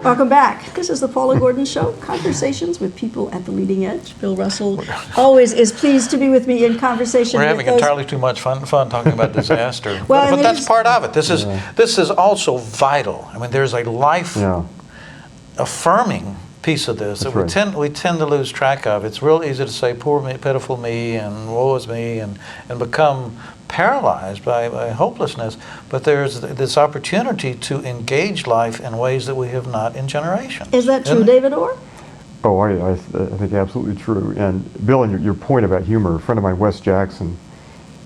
Welcome back. This is the Paula Gordon Show, conversations with people at the leading edge. Bill Russell always is pleased to be with me in conversation. We're having with those. entirely too much fun talking about disaster. Well, but that's part of it. This is also vital. I mean, there's a life affirming piece of this that we tend to lose track of. It's real easy to say poor me, pitiful me, and woe is me, and become paralyzed by hopelessness. But there's this opportunity to engage life in ways that we have not in generations. Is that true, David Orr? Oh, I think absolutely true. And Bill, and your point about humor, a friend of mine, Wes Jackson,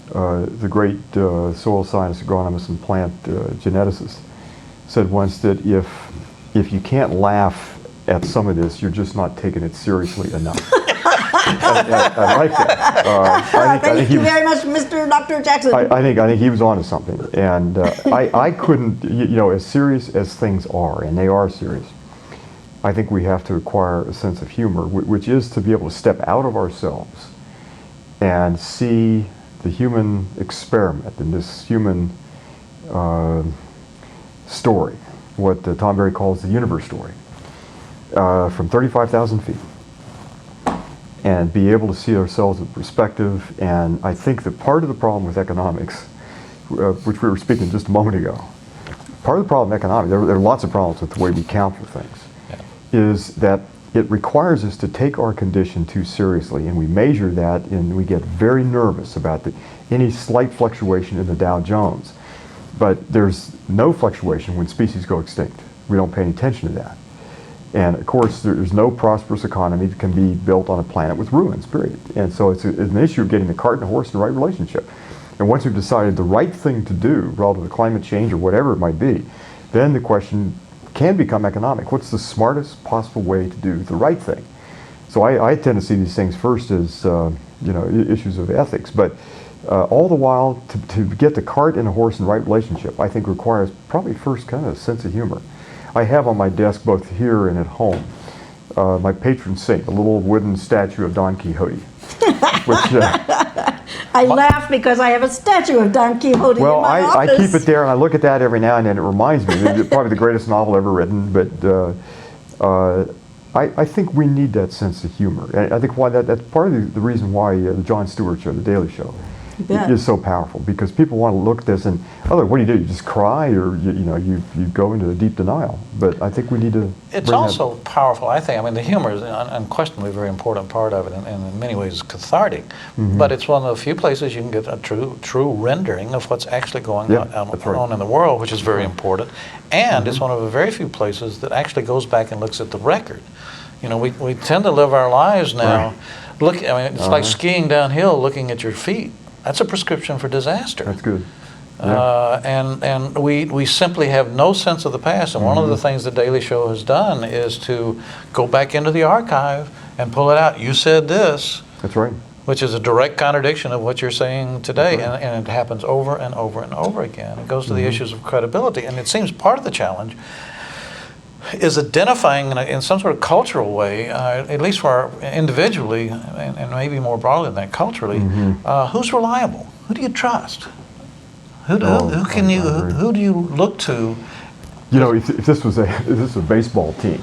the great soil scientist, agronomist, and plant geneticist, said once that if you can't laugh at some of this, you're just not taking it seriously enough. I like that. Thank you very much, Mr. Dr. Jackson. I think he was onto something, and I couldn't, as serious as things are, and they are serious, I think we have to acquire a sense of humor, which is to be able to step out of ourselves and see the human experiment and this human story, what Tom Berry calls the universe story, from 35,000 feet. And be able to see ourselves in perspective. And I think that part of the problem with economics, which we were speaking just a moment ago, part of the problem with economics, there are lots of problems with the way we count for things, is that it requires us to take our condition too seriously, and we measure that, and we get very nervous about any slight fluctuation in the Dow Jones. But there's no fluctuation when species go extinct. We don't pay any attention to that. And of course, there's no prosperous economy that can be built on a planet with ruins, period. And so it's an issue of getting the cart and the horse in the right relationship. And once we've decided the right thing to do relative to climate change or whatever it might be, then the question can become economic. What's the smartest possible way to do the right thing? So I tend to see these things first as issues of ethics, but all the while to get the cart and the horse in the right relationship, I think requires probably first kind of a sense of humor. I have on my desk, both here and at home, my patron saint, a little wooden statue of Don Quixote. Which, I laugh because I have a statue of Don Quixote in my office. I keep it there, and I look at that every now and then. It reminds me, it's probably the greatest novel ever written, but I think we need that sense of humor. And I think that's part of the reason why the Jon Stewart Show, The Daily Show, is so powerful, because people want to look at this and, what do? You just cry, or you go into a deep denial. But I think we need to. It's also powerful, I think. I mean, the humor is unquestionably a very important part of it, and in many ways cathartic. Mm-hmm. But it's one of the few places you can get a true rendering of what's actually going on in the world, which is very important. And it's one of the very few places that actually goes back and looks at the record. We tend to live our lives now. It's like skiing downhill, looking at your feet. That's a prescription for disaster. That's good. And we simply have no sense of the past. And one of the things the Daily Show has done is to go back into the archive and pull it out. You said this. That's right. Which is a direct contradiction of what you're saying today. And it happens over and over and over again. It goes to the issues of credibility. And it seems part of the challenge is identifying in some sort of cultural way, at least for individually, and maybe more broadly than that, culturally, who's reliable? Who do you trust? Who do you look to? If this was a baseball team,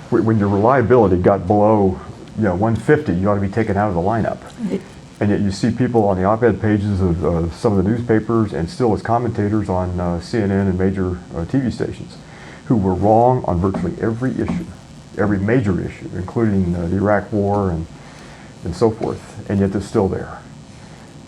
when your reliability got below 150, you ought to be taken out of the lineup. Right. And yet you see people on the op-ed pages of some of the newspapers, and still as commentators on CNN and major TV stations, who were wrong on virtually every issue, every major issue, including the Iraq War and so forth, and yet they're still there.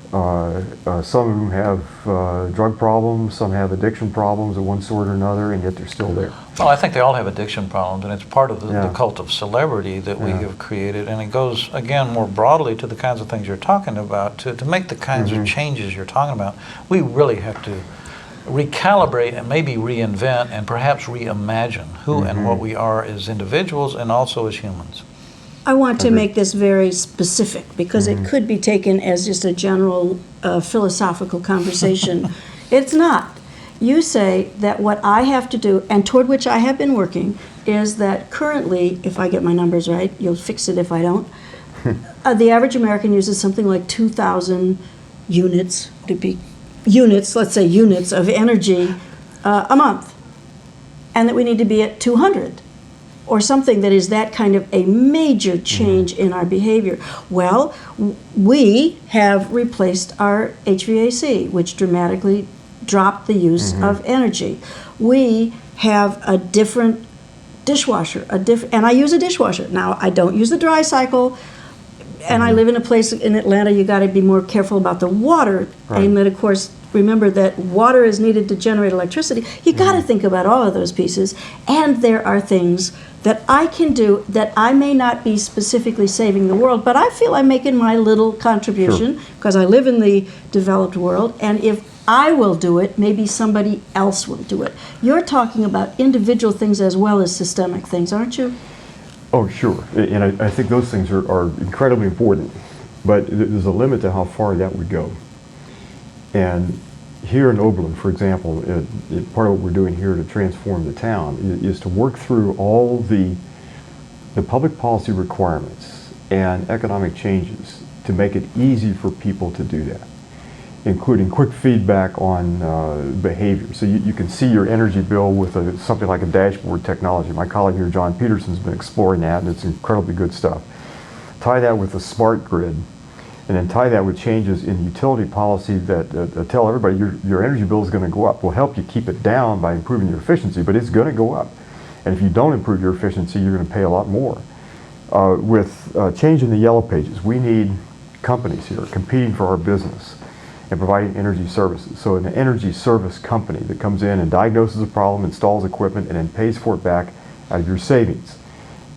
Some of them have drug problems, some have addiction problems of one sort or another, and yet they're still there. Well, I think they all have addiction problems, and it's part of the cult of celebrity that we have created, and it goes, again, more broadly to the kinds of things you're talking about. To make the kinds of changes you're talking about, we really have to recalibrate and maybe reinvent and perhaps reimagine who and what we are as individuals and also as humans. I want to make this very specific, because it could be taken as just a general philosophical conversation. It's not. You say that what I have to do, and toward which I have been working, is that currently, if I get my numbers right, you'll fix it if I don't, the average American uses something like 2,000 units let's say units of energy a month, and that we need to be at 200. or something that is that kind of a major change in our behavior? Well, we have replaced our HVAC, which dramatically dropped the use of energy. We have a different dishwasher, and I use a dishwasher. Now, I don't use the dry cycle, and I live in a place in Atlanta, you got to be more careful about the water, and then, of course, remember that water is needed to generate electricity. You got to think about all of those pieces, and there are things that I can do that I may not be specifically saving the world, but I feel I'm making my little contribution because I live in the developed world, and if I will do it, maybe somebody else will do it. You're talking about individual things as well as systemic things, aren't you? Oh, sure. And I think those things are incredibly important, but there's a limit to how far that would go. And here in Oberlin, for example, part of what we're doing here to transform the town is to work through all the public policy requirements and economic changes to make it easy for people to do that, including quick feedback on behavior. So you can see your energy bill with something like a dashboard technology. My colleague here, John Peterson's been exploring that, and it's incredibly good stuff. Tie that with a smart grid, and then tie that with changes in utility policy that tell everybody your energy bill is going to go up. We'll help you keep it down by improving your efficiency, but it's going to go up. And if you don't improve your efficiency, you're going to pay a lot more. With changing the yellow pages, we need companies here competing for our business and providing energy services. So an energy service company that comes in and diagnoses a problem, installs equipment, and then pays for it back out of your savings.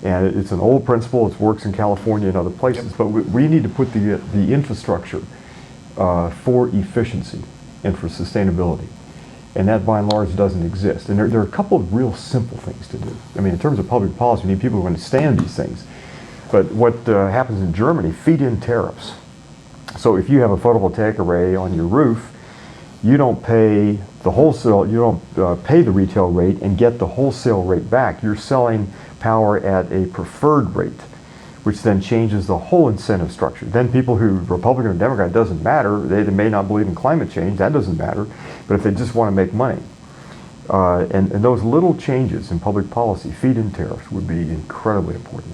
And it's an old principle. It works in California and other places, but we need to put the infrastructure for efficiency and for sustainability. And that, by and large, doesn't exist. And there are a couple of real simple things to do. I mean, in terms of public policy, we need people who understand these things. But what happens in Germany, feed-in tariffs. So if you have a photovoltaic array on your roof, you don't pay the wholesale, you don't pay the retail rate and get the wholesale rate back. You're selling power at a preferred rate, which then changes the whole incentive structure. Then people who, Republican or Democrat, doesn't matter. They may not believe in climate change, that doesn't matter. But if they just want to make money, and those little changes in public policy, feed-in tariffs, would be incredibly important.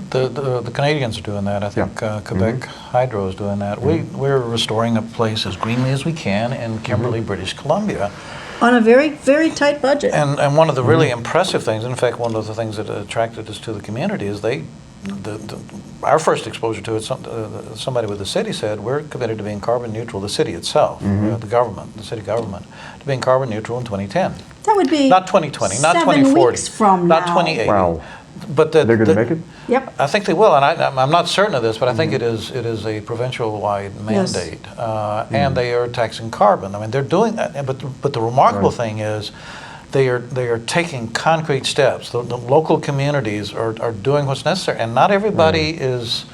The Canadians are doing that. I think Quebec Hydro is doing that. We're restoring a place as greenly as we can in Kimberley, British Columbia. On a very, very tight budget. And one of the really impressive things, in fact, one of the things that attracted us to the community is our first exposure to it, somebody with the city said, we're committed to being carbon neutral, the city itself, the city government, to being carbon neutral in 2010. That would be not 2020, not 2040, 7 weeks from not now. 2080. Wow. But they're going to make it? Yep. I think they will, and I'm not certain of this, but I think it is a provincial-wide mandate, and they are taxing carbon. I mean, they're doing that, but the remarkable thing is they are taking concrete steps. The local communities are doing what's necessary, and not everybody is,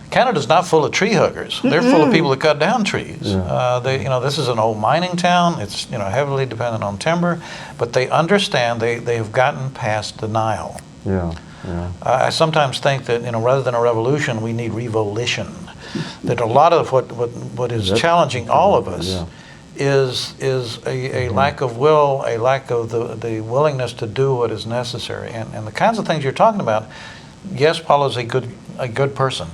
Canada's not full of tree huggers. They're full of people that cut down trees. This is an old mining town. It's heavily dependent on timber, but they understand they have gotten past denial. I sometimes think that rather than a revolution, we need revolition. That a lot of what is challenging all of us is a lack of will, a lack of the willingness to do what is necessary, and the kinds of things you're talking about. Yes, Paula's a good person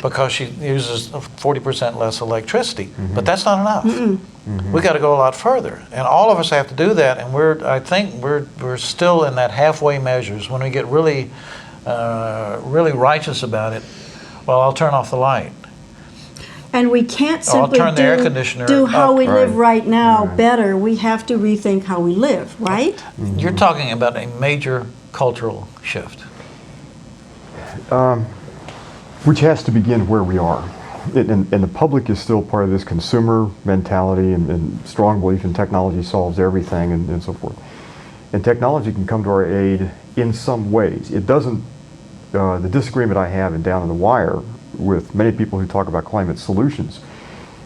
because she uses 40% less electricity, but that's not enough. We got to go a lot further, and all of us have to do that. And I think we're still in that halfway measures. When we get really righteous about it, well, I'll turn off the light. And we can't simply turn the air conditioner do how up. we live right now better. We have to rethink how we live, right? You're talking about a major cultural shift. Which has to begin where we are. And the public is still part of this consumer mentality and strong belief in technology solves everything and so forth. And technology can come to our aid in some ways. It doesn't, the disagreement I have down in the wire with many people who talk about climate solutions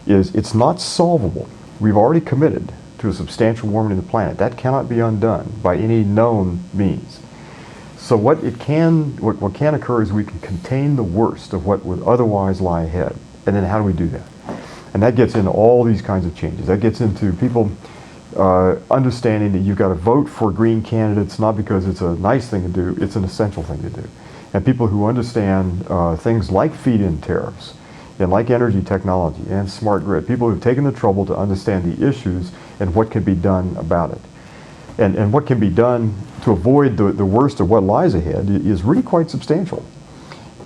is it's not solvable. We've already committed to a substantial warming of the planet. That cannot be undone by any known means. So what can occur is we can contain the worst of what would otherwise lie ahead. And then how do we do that? And that gets into all these kinds of changes. That gets into people Understanding that you've got to vote for green candidates not because it's a nice thing to do, it's an essential thing to do. And people who understand things like feed-in tariffs and like energy technology and smart grid, people who've taken the trouble to understand the issues and what can be done about it. And what can be done to avoid the worst of what lies ahead is really quite substantial.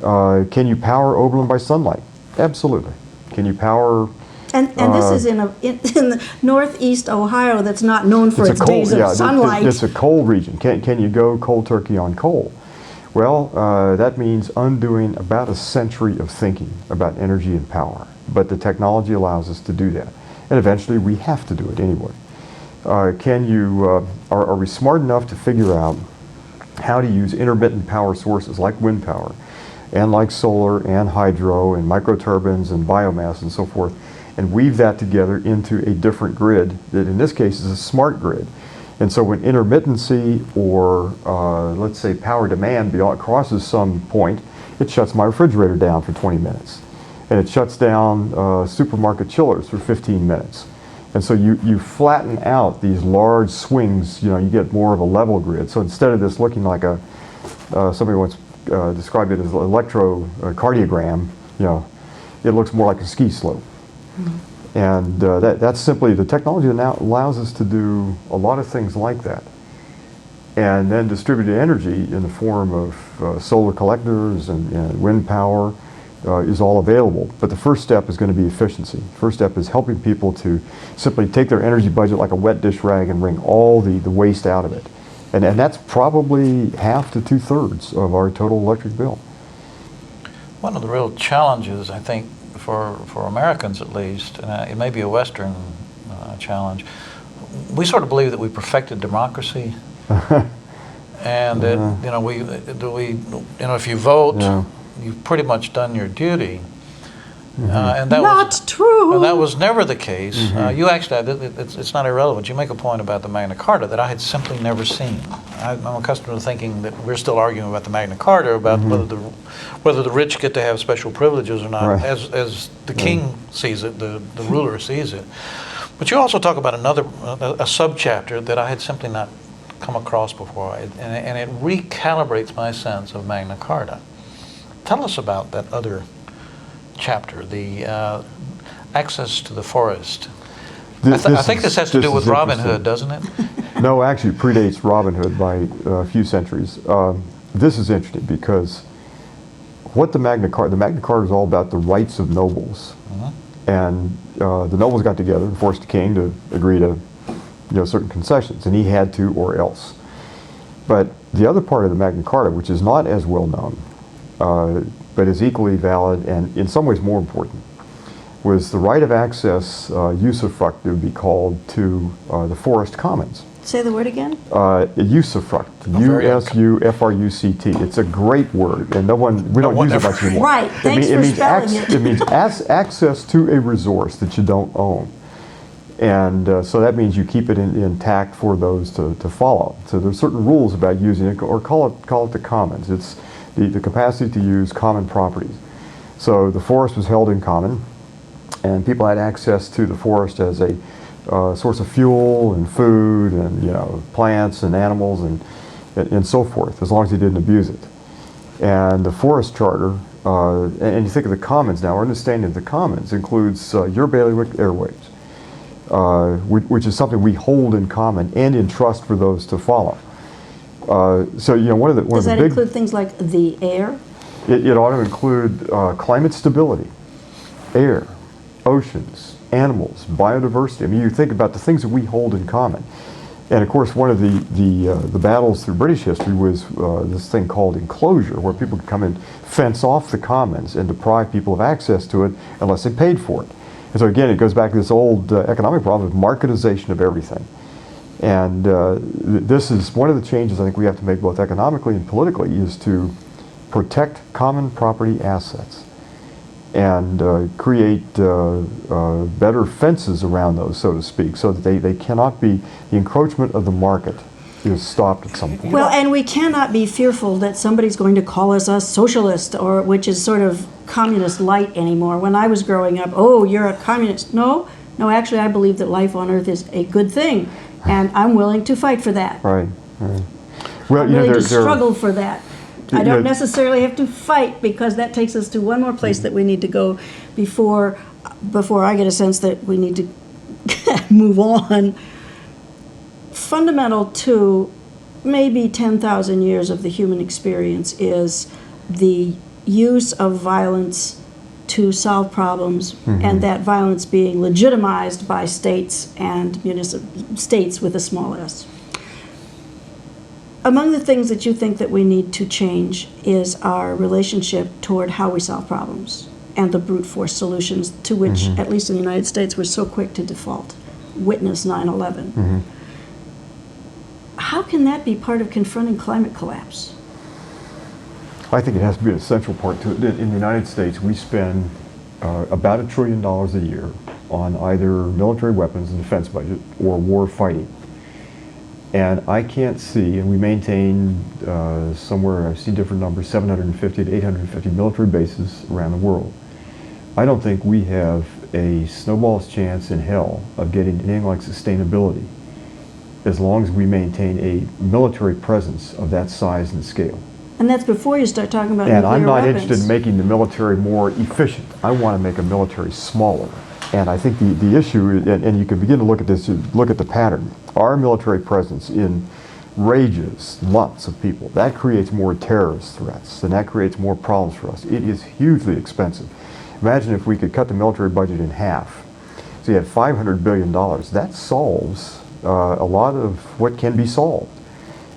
Can you power Oberlin by sunlight? Absolutely. Can you power... And this is in the northeast Ohio that's not known for its days of sunlight. It's a coal region. Can you go cold turkey on coal? Well, that means undoing about a century of thinking about energy and power. But the technology allows us to do that. And eventually we have to do it anyway. Are we smart enough to figure out how to use intermittent power sources like wind power and like solar and hydro and microturbines and biomass and so forth, and weave that together into a different grid that in this case is a smart grid. And so when intermittency or let's say power demand crosses some point, it shuts my refrigerator down for 20 minutes. And it shuts down supermarket chillers for 15 minutes. And so you flatten out these large swings, you get more of a level grid. So instead of this looking like somebody once described it as an electrocardiogram, it looks more like a ski slope. And that's simply the technology that now allows us to do a lot of things like that. And then distributed energy in the form of solar collectors and wind power is all available. But the first step is going to be efficiency. First step is helping people to simply take their energy budget like a wet dish rag and wring all the waste out of it. And that's probably half to 2/3 of our total electric bill. One of the real challenges, I think, for Americans at least, and it may be a Western challenge, we sort of believe that we perfected democracy, and that if you vote, you've pretty much done your duty. And that Not true. And that was never the case. You actually, it's not irrelevant. You make a point about the Magna Carta that I had simply never seen. I'm accustomed to thinking that we're still arguing about the Magna Carta, about whether the rich get to have special privileges or not, as the king sees it, the ruler sees it. But you also talk about a subchapter that I had simply not come across before, and it recalibrates my sense of Magna Carta. Tell us about that other chapter, the access to the forest. I think this has to do with Robin Hood, doesn't it? No, actually it predates Robin Hood by a few centuries. This is interesting because what the Magna Carta is all about the rights of nobles. And the nobles got together and forced the king to agree to certain concessions, and he had to or else. But the other part of the Magna Carta, which is not as well known, but is equally valid and in some ways more important, was the right of access, usufruct it would be called, to the forest commons. Say the word again? Usufruct, U-S-U-F-R-U-C-T. It's a great word, and we don't use it much anymore. Right, thanks for spelling it. It means access to a resource that you don't own. And so that means you keep it intact for those to follow. So there's certain rules about using it, or call it the commons. It's the capacity to use common properties. So the forest was held in common, and people had access to the forest as a source of fuel and food and plants and animals and so forth, as long as they didn't abuse it. And the forest charter, and you think of the commons now, our understanding of the commons includes your bailiwick airwaves, which is something we hold in common and in trust for those to follow. So one of the Does that big, include things like the air? It ought to include climate stability, air, oceans, animals, biodiversity. I mean, you think about the things that we hold in common. And of course, one of the battles through British history was this thing called enclosure, where people could come and fence off the commons and deprive people of access to it unless they paid for it. And so again, it goes back to this old economic problem of marketization of everything. And this is one of the changes I think we have to make both economically and politically, is to protect common property assets and create better fences around those, so to speak, so that they cannot be, the encroachment of the market is stopped at some point. Well, and we cannot be fearful that somebody's going to call us a socialist, which is sort of communist light anymore. When I was growing up, oh, you're a communist. No, No, actually, I believe that life on Earth is a good thing, and I'm willing to fight for that. Right, right. Well, I'm you know, willing to there- struggle for that. I You don't know- necessarily have to fight, because that takes us to one more place that we need to go before I get a sense that we need to move on. Fundamental to maybe 10,000 years of the human experience is the use of violence to solve problems, and that violence being legitimized by states and states with a small s. Among the things that you think that we need to change is our relationship toward how we solve problems and the brute force solutions to which, at least in the United States, we're so quick to default. Witness 9/11. How can that be part of confronting climate collapse? I think it has to be an essential part to it. In the United States, we spend about $1 trillion a year on either military weapons and defense budget or war fighting. And I can't see, and we maintain somewhere, I've seen different numbers, 750 to 850 military bases around the world. I don't think we have a snowball's chance in hell of getting anything like sustainability as long as we maintain a military presence of that size and scale. And that's before you start talking about And nuclear I'm not weapons. interested in making the military more efficient. I want to make a military smaller. And I think the issue, and you can begin to look at this, look at the pattern. Our military presence enrages lots of people. That creates more terrorist threats, and that creates more problems for us. It is hugely expensive. Imagine if we could cut the military budget in half. So you had $500 billion. That solves a lot of what can be solved.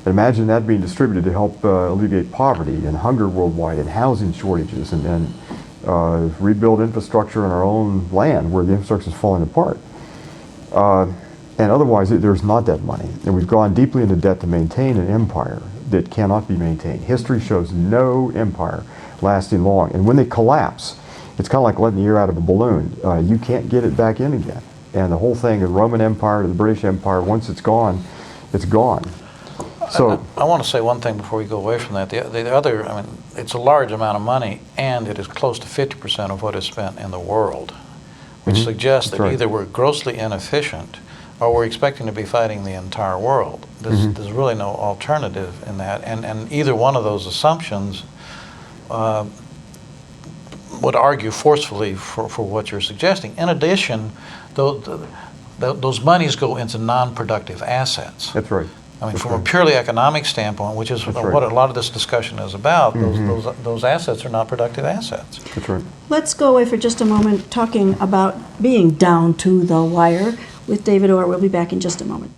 And imagine that being distributed to help alleviate poverty and hunger worldwide and housing shortages and rebuild infrastructure on our own land where the infrastructure is falling apart. And otherwise, there's not that money. And we've gone deeply into debt to maintain an empire that cannot be maintained. History shows no empire lasting long. And when they collapse, it's kind of like letting the air out of a balloon. You can't get it back in again. And the whole thing, the Roman Empire to the British Empire, once it's gone, it's gone. So I want to say one thing before we go away from that. The other, I mean, it's a large amount of money, and it is close to 50% of what is spent in the world, which suggests that either we're grossly inefficient or we're expecting to be fighting the entire world. There's really no alternative in that, and either one of those assumptions would argue forcefully for what you're suggesting. In addition, those monies go into non-productive assets. that's right. I mean, from a purely economic standpoint, which is what a lot of this discussion is about, those assets are not productive assets. That's right. Let's go away for just a moment talking about being down to the wire with David Orr. We'll be back in just a moment.